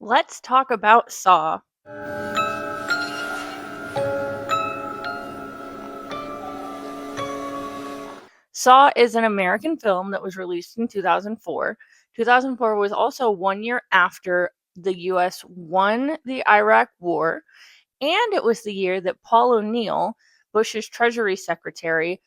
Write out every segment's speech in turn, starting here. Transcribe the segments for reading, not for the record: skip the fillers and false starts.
Let's talk about Saw. Saw is an American film that was released in 2004. 2004 was also 1 year after the US won the Iraq War, and it was the year that Paul O'Neill, Bush's Treasury Secretary,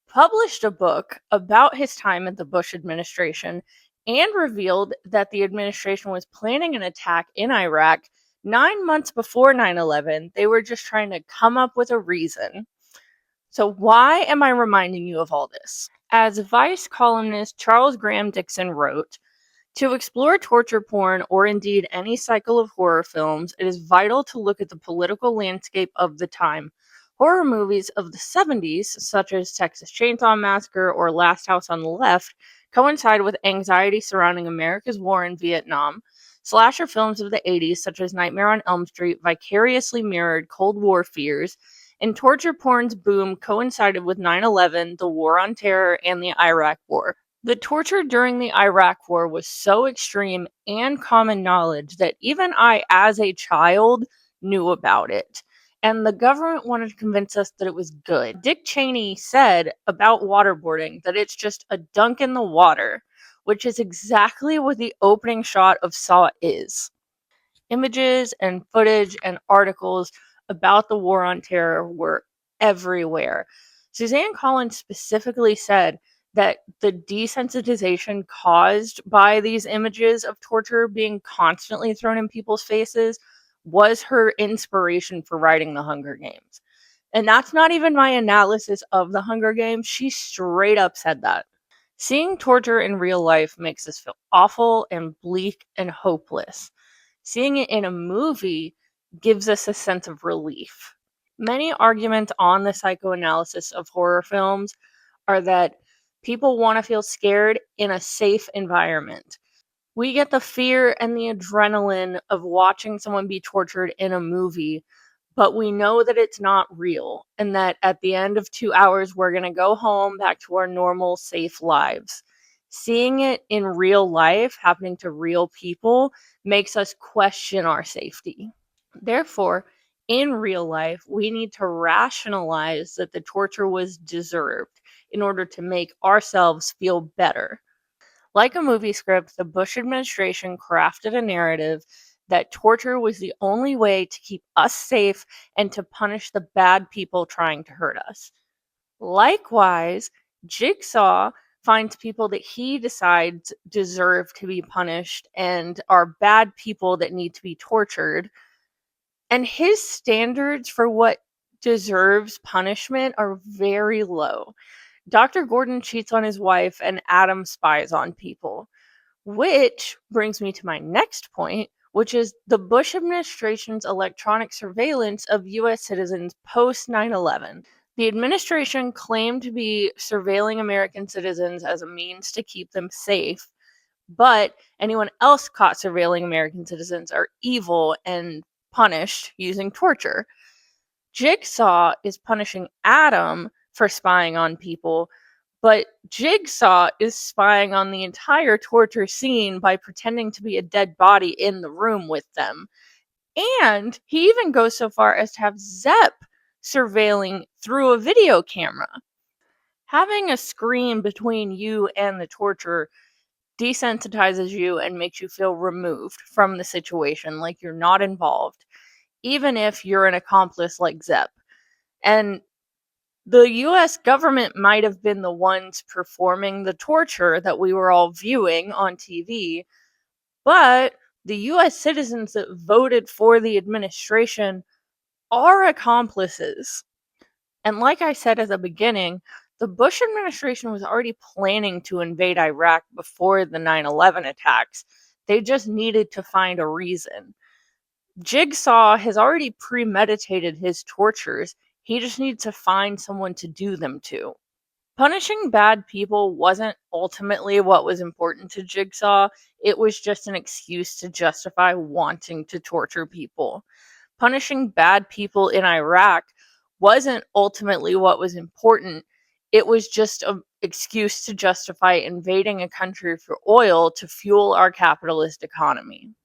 published a book about his time at the Bush administration and revealed that the administration was planning an attack in Iraq 9 months before 9/11. They were just trying to come up with a reason. So, why am I reminding you of all this? As Vice columnist Charles Graham Dixon wrote, to explore torture porn or indeed any cycle of horror films, it is vital to look at the political landscape of the time. Horror movies of the 70s, such as Texas Chainsaw Massacre or Last House on the Left, coincide with anxiety surrounding America's war in Vietnam. Slasher films of the 80s, such as Nightmare on Elm Street, vicariously mirrored Cold War fears, and torture porn's boom coincided with 9/11, the War on Terror, and the Iraq War. The torture during the Iraq War was so extreme and common knowledge that even I, as a child, knew about it. And the government wanted to convince us that it was good. Dick Cheney said about waterboarding that it's just a dunk in the water, which is exactly what the opening shot of Saw is. Images and footage and articles about the War on Terror were everywhere. Suzanne Collins specifically said that the desensitization caused by these images of torture being constantly thrown in people's faces was her inspiration for writing The Hunger Games. And that's not even my analysis of The Hunger Games. She straight up said that. Seeing torture in real life makes us feel awful and bleak and hopeless. Seeing it in a movie gives us a sense of relief. Many arguments on the psychoanalysis of horror films are that people want to feel scared in a safe environment. We get the fear and the adrenaline of watching someone be tortured in a movie, but we know that it's not real and that at the end of 2 hours, we're going to go home back to our normal, safe lives. Seeing it in real life, happening to real people, makes us question our safety. Therefore, in real life, we need to rationalize that the torture was deserved in order to make ourselves feel better. Like a movie script, the Bush administration crafted a narrative that torture was the only way to keep us safe and to punish the bad people trying to hurt us. Likewise, Jigsaw finds people that he decides deserve to be punished and are bad people that need to be tortured. And his standards for what deserves punishment are very low. Dr. Gordon cheats on his wife, and Adam spies on people. Which brings me to my next point, which is the Bush administration's electronic surveillance of US citizens post 9/11. The administration claimed to be surveilling American citizens as a means to keep them safe, but anyone else caught surveilling American citizens are evil and punished using torture. Jigsaw is punishing Adam for spying on people, but Jigsaw is spying on the entire torture scene by pretending to be a dead body in the room with them. And he even goes so far as to have Zepp surveilling through a video camera. Having a screen between you and the torturer desensitizes you and makes you feel removed from the situation, like you're not involved, even if you're an accomplice like Zepp. And the US government might have been the ones performing the torture that we were all viewing on TV, but the US citizens that voted for the administration are accomplices. And like I said at the beginning, the Bush administration was already planning to invade Iraq before the 9/11 attacks. They just needed to find a reason. Jigsaw has already premeditated his tortures. He just needs to find someone to do them to. Punishing bad people wasn't ultimately what was important to Jigsaw. It was just an excuse to justify wanting to torture people. Punishing bad people in Iraq wasn't ultimately what was important. It was just an excuse to justify invading a country for oil to fuel our capitalist economy.